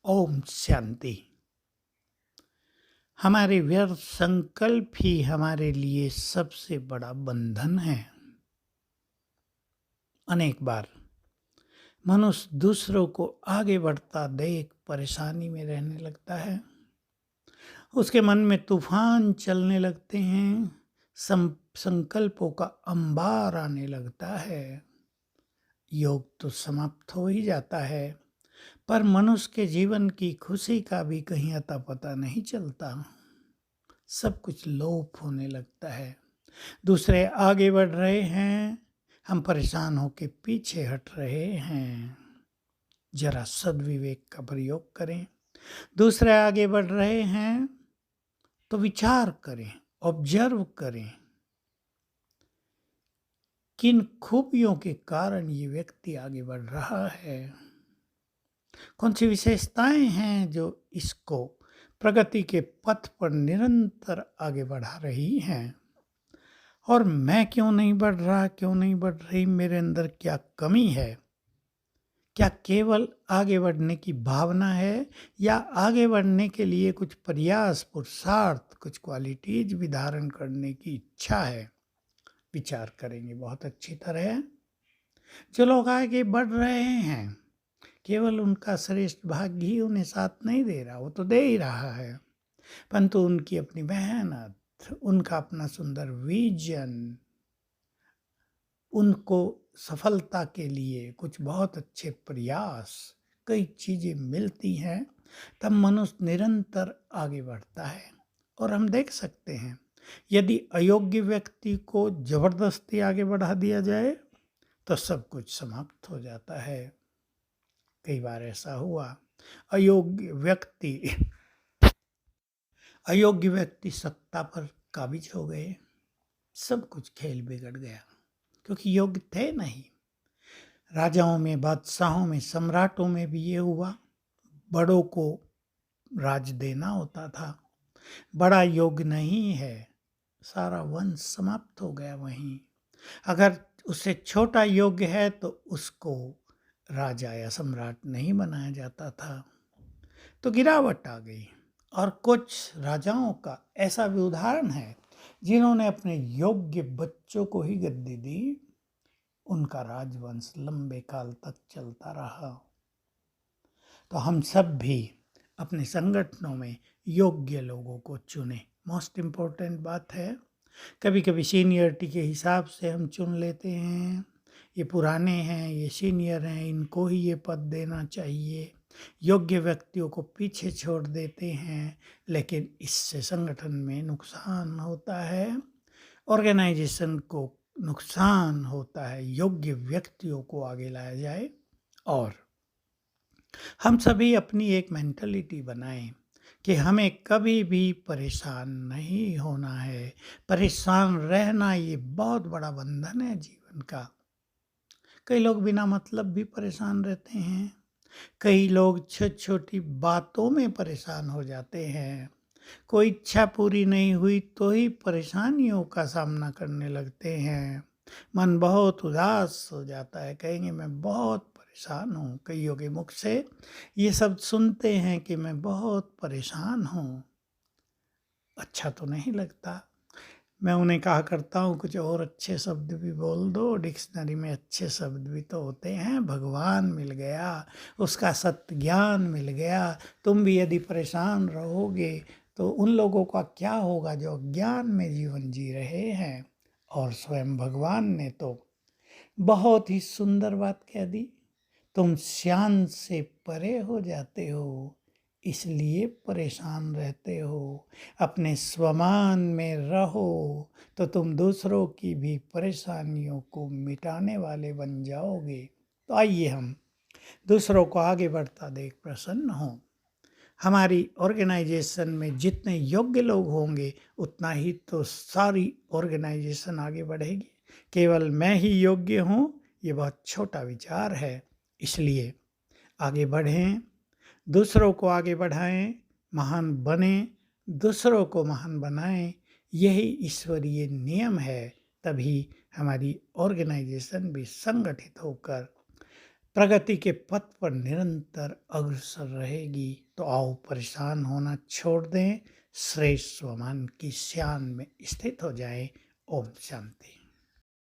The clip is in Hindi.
ओम शांति। हमारे व्यर्थ संकल्प ही हमारे लिए सबसे बड़ा बंधन है। अनेक बार मनुष्य दूसरों को आगे बढ़ता देख परेशानी में रहने लगता है। उसके मन में तूफान चलने लगते हैं, संकल्पों का अंबार आने लगता है। योग तो समाप्त हो ही जाता है, पर मनुष्य के जीवन की खुशी का भी कहीं अता पता नहीं चलता। सब कुछ लोप होने लगता है। दूसरे आगे बढ़ रहे हैं, हम परेशान होकर पीछे हट रहे हैं। जरा सद्विवेक का प्रयोग करें। दूसरे आगे बढ़ रहे हैं तो विचार करें, ऑब्जर्व करें, किन खूबियों के कारण ये व्यक्ति आगे बढ़ रहा है। कौन सी विशेषताएं हैं जो इसको प्रगति के पथ पर निरंतर आगे बढ़ा रही हैं। और मैं क्यों नहीं बढ़ रहा, क्यों नहीं बढ़ रही, मेरे अंदर क्या कमी है। क्या केवल आगे बढ़ने की भावना है या आगे बढ़ने के लिए कुछ प्रयास, पुरुषार्थ, कुछ क्वालिटीज भी धारण करने की इच्छा है। विचार करेंगे बहुत अच्छी तरह। जो लोग आगे बढ़ रहे हैं, केवल उनका श्रेष्ठ भाग्य ही उन्हें साथ नहीं दे रहा, वो तो दे ही रहा है, परंतु उनकी अपनी मेहनत, उनका अपना सुंदर विजन, उनको सफलता के लिए कुछ बहुत अच्छे प्रयास, कई चीज़ें मिलती हैं, तब मनुष्य निरंतर आगे बढ़ता है। और हम देख सकते हैं, यदि अयोग्य व्यक्ति को जबरदस्ती आगे बढ़ा दिया जाए तो सब कुछ समाप्त हो जाता है। कई बार ऐसा हुआ, अयोग्य व्यक्ति सत्ता पर काबिज हो गए, सब कुछ खेल बिगड़ गया, क्योंकि योग्य थे नहीं। राजाओं में, बादशाहों में, सम्राटों में भी ये हुआ। बड़ों को राज देना होता था, बड़ा योग्य नहीं है, सारा वंश समाप्त हो गया वहीं। अगर उससे छोटा योग्य है तो उसको राजा या सम्राट नहीं बनाया जाता था, तो गिरावट आ गई। और कुछ राजाओं का ऐसा भी उदाहरण है जिन्होंने अपने योग्य बच्चों को ही गद्दी दी, उनका राजवंश लंबे काल तक चलता रहा। तो हम सब भी अपने संगठनों में योग्य लोगों को चुने। मोस्ट इम्पोर्टेंट बात है। कभी कभी सीनियरिटी के हिसाब से हम चुन लेते हैं, ये पुराने हैं, ये सीनियर हैं, इनको ही ये पद देना चाहिए। योग्य व्यक्तियों को पीछे छोड़ देते हैं, लेकिन इससे संगठन में नुकसान होता है, ऑर्गेनाइजेशन को नुकसान होता है। योग्य व्यक्तियों को आगे लाया जाए और हम सभी अपनी एक मेंटलिटी बनाएं कि हमें कभी भी परेशान नहीं होना है। परेशान रहना ये बहुत बड़ा बंधन है जीवन का। कई लोग बिना मतलब भी परेशान रहते हैं, कई लोग छोटी छोटी बातों में परेशान हो जाते हैं। कोई इच्छा पूरी नहीं हुई तो ही परेशानियों का सामना करने लगते हैं। मन बहुत उदास हो जाता है, कहेंगे मैं बहुत परेशान हूँ। कईयों के मुख से ये शब्द सुनते हैं कि मैं बहुत परेशान हूँ। अच्छा तो नहीं लगता। मैं उन्हें कहा करता हूँ कुछ और अच्छे शब्द भी बोल दो, डिक्शनरी में अच्छे शब्द भी तो होते हैं। भगवान मिल गया, उसका सत्य ज्ञान मिल गया। तुम भी यदि परेशान रहोगे तो उन लोगों का क्या होगा जो अज्ञान में जीवन जी रहे हैं। और स्वयं भगवान ने तो बहुत ही सुंदर बात कह दी, तुम श्यान से परे हो जाते हो, इसलिए परेशान रहते हो। अपने स्वमान में रहो तो तुम दूसरों की भी परेशानियों को मिटाने वाले बन जाओगे। तो आइए हम दूसरों को आगे बढ़ता देख प्रसन्न हों। हमारी ऑर्गेनाइजेशन में जितने योग्य लोग होंगे उतना ही तो सारी ऑर्गेनाइजेशन आगे बढ़ेगी। केवल मैं ही योग्य हूँ, ये बहुत छोटा विचार है। इसलिए आगे बढ़ें, दूसरों को आगे बढ़ाएं, महान बनें, दूसरों को महान बनाएं। यही ईश्वरीय नियम है। तभी हमारी ऑर्गेनाइजेशन भी संगठित होकर प्रगति के पथ पर निरंतर अग्रसर रहेगी, तो आओ परेशान होना छोड़ दें, श्रेष्ठ स्वमान की शान में स्थित हो जाएं। ओम शांति।